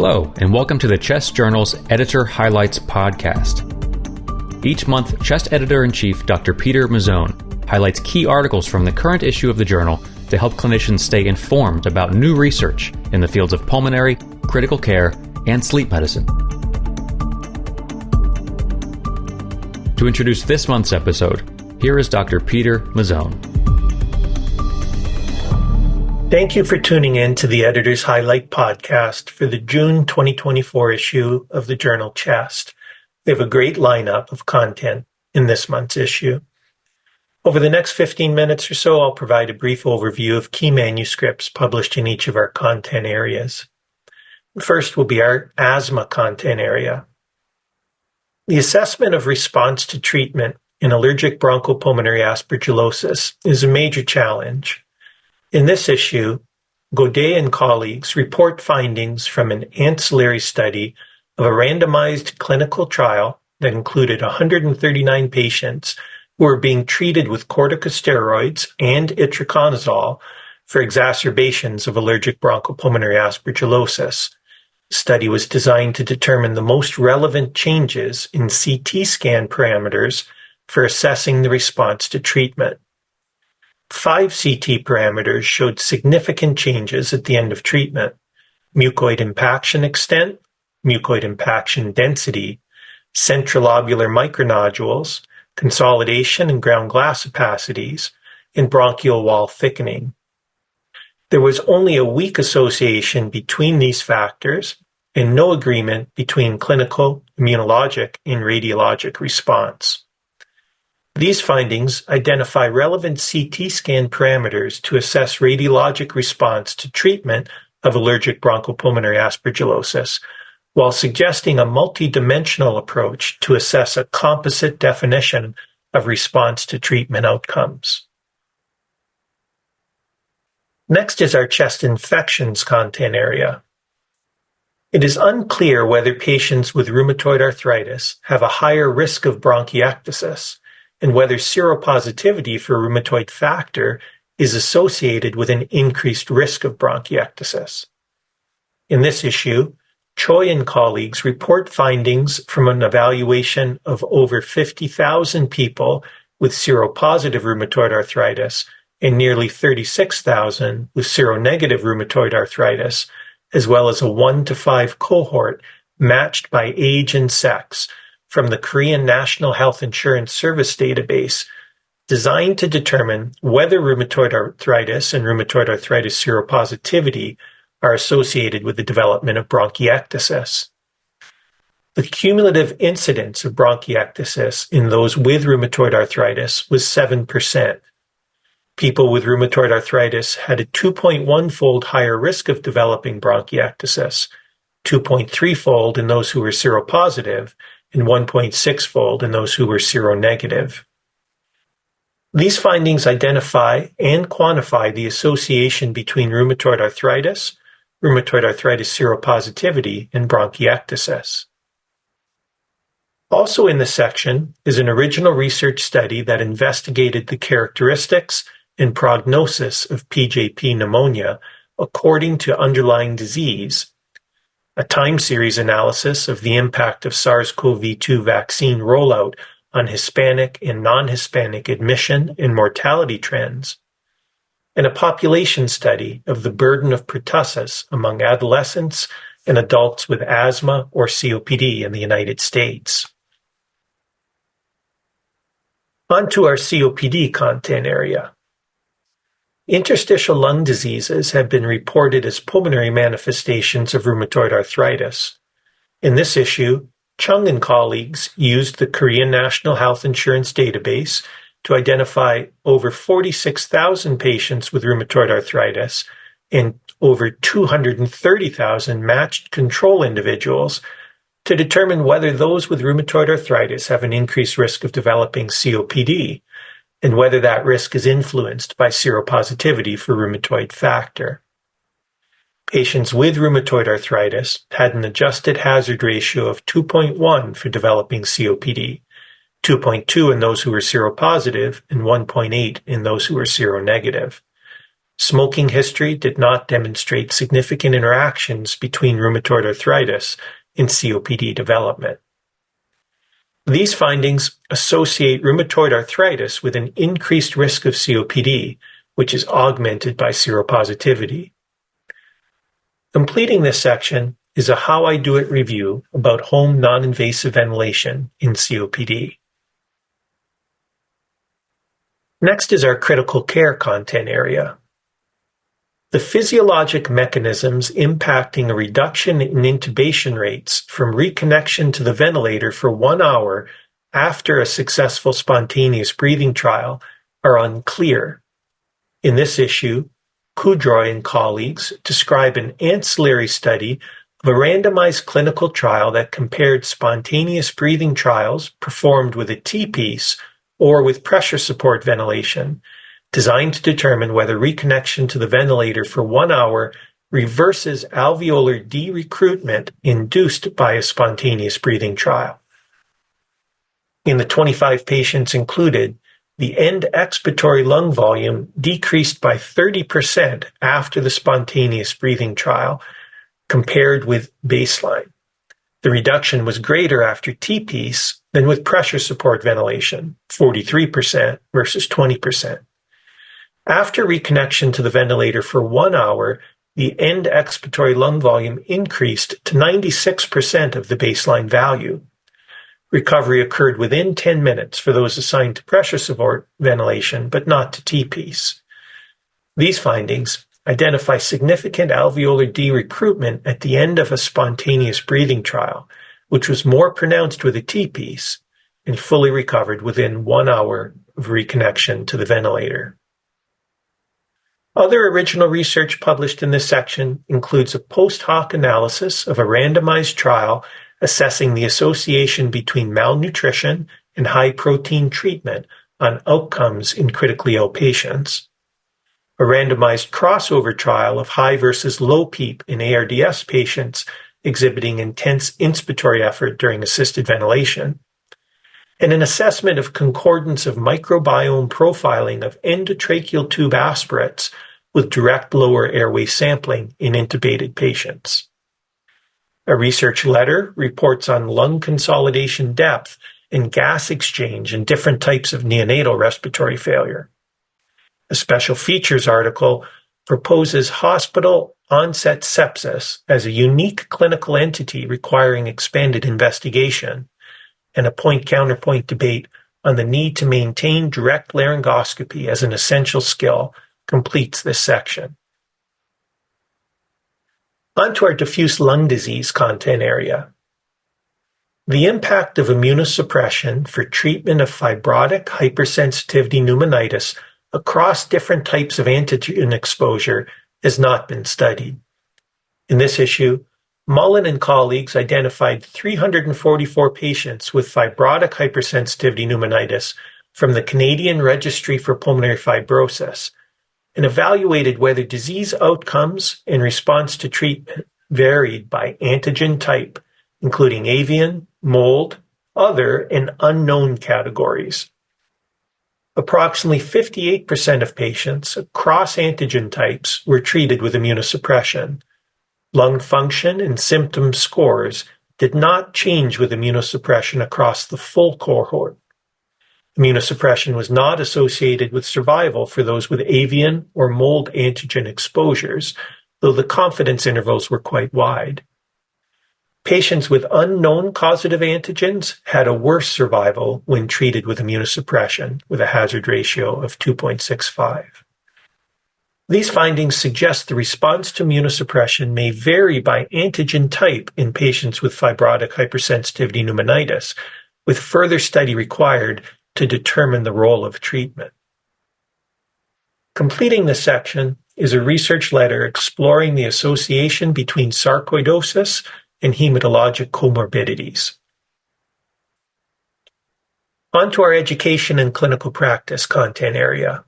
Hello, and welcome to the Chest Journal's Editor Highlights podcast. Each month, Chest Editor-in-Chief Dr. Peter Mazzone highlights key articles from the current issue of the journal to help clinicians stay informed about new research in the fields of pulmonary, critical care, and sleep medicine. To introduce this month's episode, here is Dr. Peter Mazzone. Thank you for tuning in to the Editor's Highlight podcast for the June 2024 issue of the journal Chest. We have a great lineup of content in this month's issue. Over the next 15 minutes or so, I'll provide a brief overview of key manuscripts published in each of our content areas. First will be our asthma content area. The assessment of response to treatment in allergic bronchopulmonary aspergillosis is a major challenge. In this issue, Godet and colleagues report findings from an ancillary study of a randomized clinical trial that included 139 patients who were being treated with corticosteroids and itraconazole for exacerbations of allergic bronchopulmonary aspergillosis. The study was designed to determine the most relevant changes in CT scan parameters for assessing the response to treatment. 5 CT parameters showed significant changes at the end of treatment: mucoid impaction extent, mucoid impaction density, centrilobular micronodules, consolidation and ground glass opacities, and bronchial wall thickening. There was only a weak association between these factors and no agreement between clinical, immunologic, and radiologic response. These findings identify relevant CT scan parameters to assess radiologic response to treatment of allergic bronchopulmonary aspergillosis, while suggesting a multidimensional approach to assess a composite definition of response to treatment outcomes. Next is our chest infections content area. It is unclear whether patients with rheumatoid arthritis have a higher risk of bronchiectasis, and whether seropositivity for rheumatoid factor is associated with an increased risk of bronchiectasis. In this issue, Choi and colleagues report findings from an evaluation of over 50,000 people with seropositive rheumatoid arthritis and nearly 36,000 with seronegative rheumatoid arthritis, as well as a 1-to-5 cohort matched by age and sex from the Korean National Health Insurance Service database, designed to determine whether rheumatoid arthritis and rheumatoid arthritis seropositivity are associated with the development of bronchiectasis. The cumulative incidence of bronchiectasis in those with rheumatoid arthritis was 7%. People with rheumatoid arthritis had a 2.1-fold higher risk of developing bronchiectasis, 2.3-fold in those who were seropositive, and 1.6-fold in those who were seronegative. These findings identify and quantify the association between rheumatoid arthritis seropositivity, and bronchiectasis. Also in this section is an original research study that investigated the characteristics and prognosis of PJP pneumonia according to underlying disease, a time series analysis of the impact of SARS-CoV-2 vaccine rollout on Hispanic and non-Hispanic admission and mortality trends, and a population study of the burden of pertussis among adolescents and adults with asthma or COPD in the United States. On to our COPD content area. Interstitial lung diseases have been reported as pulmonary manifestations of rheumatoid arthritis. In this issue, Chung and colleagues used the Korean National Health Insurance database to identify over 46,000 patients with rheumatoid arthritis and over 230,000 matched control individuals to determine whether those with rheumatoid arthritis have an increased risk of developing COPD, and whether that risk is influenced by seropositivity for rheumatoid factor. Patients with rheumatoid arthritis had an adjusted hazard ratio of 2.1 for developing COPD, 2.2 in those who were seropositive, and 1.8 in those who were seronegative. Smoking history did not demonstrate significant interactions between rheumatoid arthritis and COPD development. These findings associate rheumatoid arthritis with an increased risk of COPD, which is augmented by seropositivity. Completing this section is a How I Do It review about home non-invasive ventilation in COPD. Next is our critical care content area. The physiologic mechanisms impacting a reduction in intubation rates from reconnection to the ventilator for 1 hour after a successful spontaneous breathing trial are unclear. In this issue, Kudroy and colleagues describe an ancillary study of a randomized clinical trial that compared spontaneous breathing trials performed with a T-piece or with pressure support ventilation, designed to determine whether reconnection to the ventilator for 1 hour reverses alveolar de-recruitment induced by a spontaneous breathing trial. In the 25 patients included, the end expiratory lung volume decreased by 30% after the spontaneous breathing trial compared with baseline. The reduction was greater after T-piece than with pressure support ventilation, 43% versus 20%. After reconnection to the ventilator for 1 hour, the end expiratory lung volume increased to 96% of the baseline value. Recovery occurred within 10 minutes for those assigned to pressure support ventilation, but not to T-piece. These findings identify significant alveolar de-recruitment at the end of a spontaneous breathing trial, which was more pronounced with a T-piece and fully recovered within 1 hour of reconnection to the ventilator. Other original research published in this section includes a post hoc analysis of a randomized trial assessing the association between malnutrition and high-protein treatment on outcomes in critically ill patients, a randomized crossover trial of high versus low PEEP in ARDS patients exhibiting intense inspiratory effort during assisted ventilation, and an assessment of concordance of microbiome profiling of endotracheal tube aspirates with direct lower airway sampling in intubated patients. A research letter reports on lung consolidation depth and gas exchange in different types of neonatal respiratory failure. A special features article proposes hospital onset sepsis as a unique clinical entity requiring expanded investigation, and a point-counterpoint debate on the need to maintain direct laryngoscopy as an essential skill completes this section. On to our diffuse lung disease content area. The impact of immunosuppression for treatment of fibrotic hypersensitivity pneumonitis across different types of antigen exposure has not been studied. In this issue, Mullen and colleagues identified 344 patients with fibrotic hypersensitivity pneumonitis from the Canadian Registry for Pulmonary Fibrosis and evaluated whether disease outcomes in response to treatment varied by antigen type, including avian, mold, other, and unknown categories. Approximately 58% of patients across antigen types were treated with immunosuppression. Lung function and symptom scores did not change with immunosuppression across the full cohort. Immunosuppression was not associated with survival for those with avian or mold antigen exposures, though the confidence intervals were quite wide. Patients with unknown causative antigens had a worse survival when treated with immunosuppression, with a hazard ratio of 2.65. These findings suggest the response to immunosuppression may vary by antigen type in patients with fibrotic hypersensitivity pneumonitis, with further study required to determine the role of treatment. Completing this section is a research letter exploring the association between sarcoidosis and hematologic comorbidities. On to our education and clinical practice content area.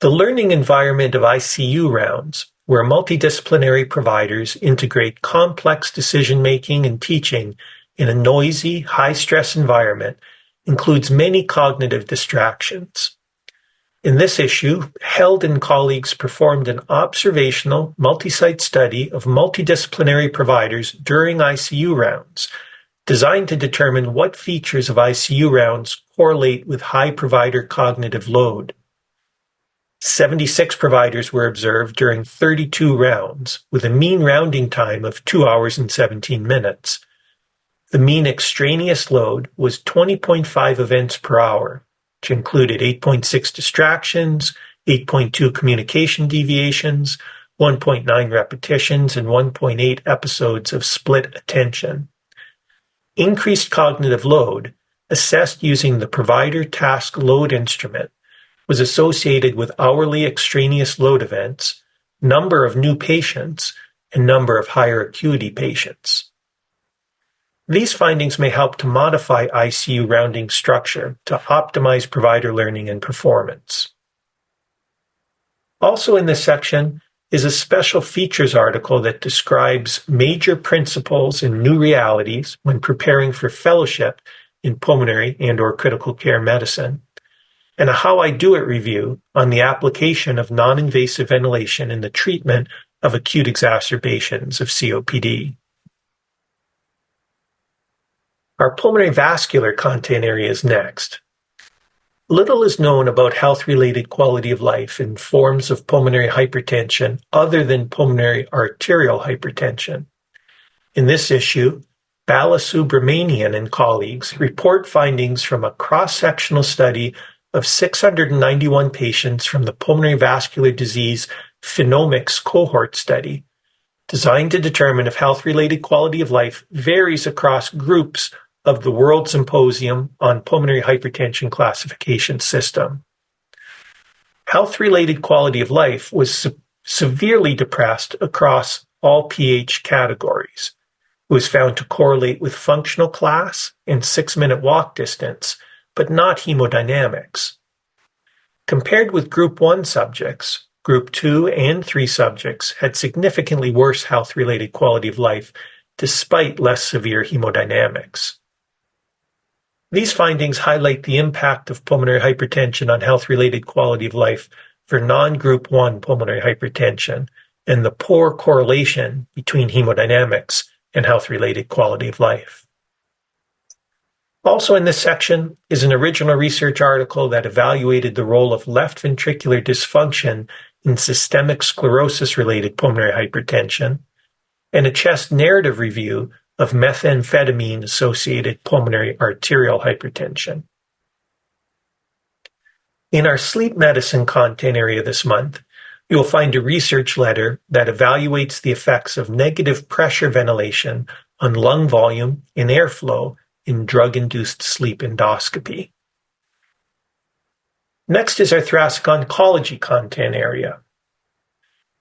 The learning environment of ICU rounds, where multidisciplinary providers integrate complex decision-making and teaching in a noisy, high-stress environment, includes many cognitive distractions. In this issue, Held and colleagues performed an observational, multi-site study of multidisciplinary providers during ICU rounds, designed to determine what features of ICU rounds correlate with high provider cognitive load. 76 providers were observed during 32 rounds, with a mean rounding time of 2 hours and 17 minutes. The mean extraneous load was 20.5 events per hour, which included 8.6 distractions, 8.2 communication deviations, 1.9 repetitions, and 1.8 episodes of split attention. Increased cognitive load, assessed using the Provider Task Load Instrument, was associated with hourly extraneous load events, number of new patients, and number of higher acuity patients. These findings may help to modify ICU rounding structure to optimize provider learning and performance. Also in this section is a special features article that describes major principles and new realities when preparing for fellowship in pulmonary and/or critical care medicine, and a How I Do It review on the application of non-invasive ventilation in the treatment of acute exacerbations of COPD. Our pulmonary vascular content area is next. Little is known about health-related quality of life in forms of pulmonary hypertension other than pulmonary arterial hypertension. In this issue, Balasubramanian and colleagues report findings from a cross-sectional study of 691 patients from the Pulmonary Vascular Disease Phenomics Cohort Study, designed to determine if health-related quality of life varies across groups of the World Symposium on Pulmonary Hypertension Classification System. Health-related quality of life was severely depressed across all pH categories. It was found to correlate with functional class and 6-minute walk distance, but not hemodynamics. Compared with Group 1 subjects, Group 2 and 3 subjects had significantly worse health-related quality of life despite less severe hemodynamics. These findings highlight the impact of pulmonary hypertension on health-related quality of life for non-Group 1 pulmonary hypertension and the poor correlation between hemodynamics and health-related quality of life. Also in this section is an original research article that evaluated the role of left ventricular dysfunction in systemic sclerosis-related pulmonary hypertension, and a chest narrative review of methamphetamine-associated pulmonary arterial hypertension. In our sleep medicine content area this month, you'll find a research letter that evaluates the effects of negative pressure ventilation on lung volume and airflow in drug-induced sleep endoscopy. Next is our thoracic oncology content area.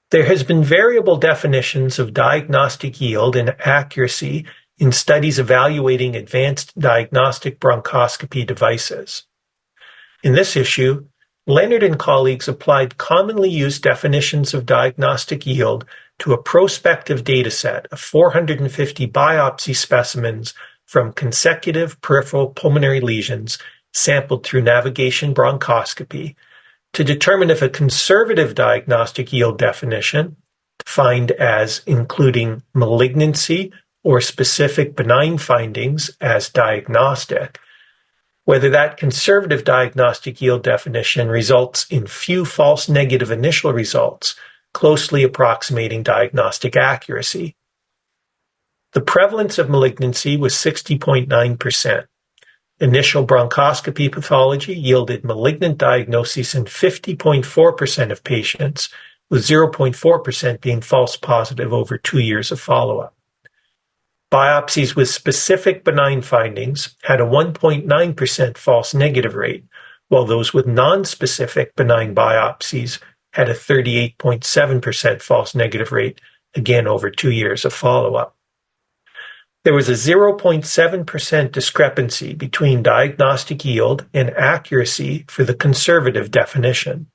There has been variable definitions of diagnostic yield and accuracy in studies evaluating advanced diagnostic bronchoscopy devices. In this issue, Leonard and colleagues applied commonly used definitions of diagnostic yield to a prospective dataset of 450 biopsy specimens from consecutive peripheral pulmonary lesions sampled through navigation bronchoscopy to determine if a conservative diagnostic yield definition, defined as including malignancy or specific benign findings as diagnostic, whether that conservative diagnostic yield definition results in few false negative initial results, closely approximating diagnostic accuracy. The prevalence of malignancy was 60.9%. Initial bronchoscopy pathology yielded malignant diagnoses in 50.4% of patients, with 0.4% being false positive over 2 years of follow-up. Biopsies with specific benign findings had a 1.9% false negative rate, while those with non-specific benign biopsies had a 38.7% false negative rate, again over 2 years of follow-up. There was a 0.7% discrepancy between diagnostic yield and accuracy for the conservative definition.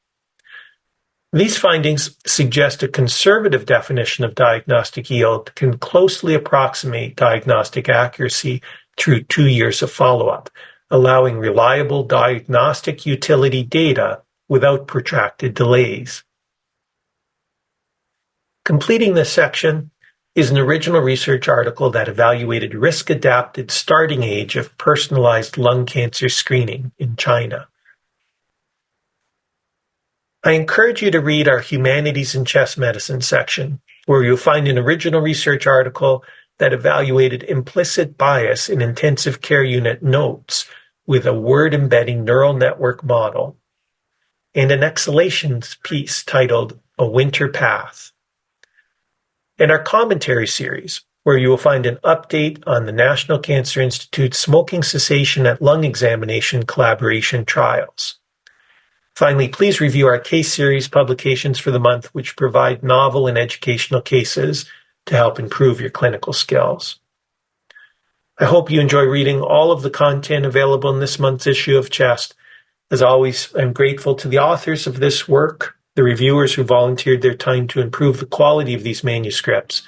These findings suggest a conservative definition of diagnostic yield can closely approximate diagnostic accuracy through 2 years of follow-up, allowing reliable diagnostic utility data without protracted delays. Completing this section is an original research article that evaluated risk-adapted starting age of personalized lung cancer screening in China. I encourage you to read our Humanities and Chest Medicine section, where you'll find an original research article that evaluated implicit bias in intensive care unit notes with a word-embedding neural network model, and an exhalations piece titled A Winter Path. And our commentary series, where you will find an update on the National Cancer Institute's Smoking Cessation at Lung Examination collaboration trials. Finally, please review our case series publications for the month, which provide novel and educational cases to help improve your clinical skills. I hope you enjoy reading all of the content available in this month's issue of Chest. As always, I'm grateful to the authors of this work, the reviewers who volunteered their time to improve the quality of these manuscripts,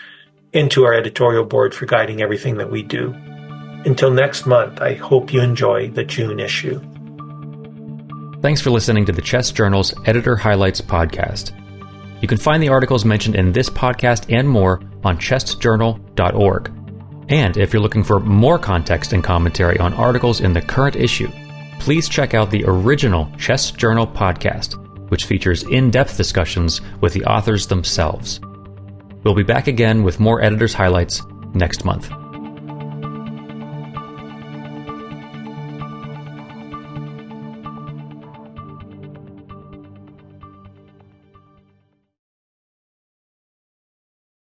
and to our editorial board for guiding everything that we do. Until next month, I hope you enjoy the June issue. Thanks for listening to the Chest Journal's Editor Highlights podcast. You can find the articles mentioned in this podcast and more on chestjournal.org. And if you're looking for more context and commentary on articles in the current issue, please check out the original Chest Journal podcast, which features in-depth discussions with the authors themselves. We'll be back again with more Editor's Highlights next month.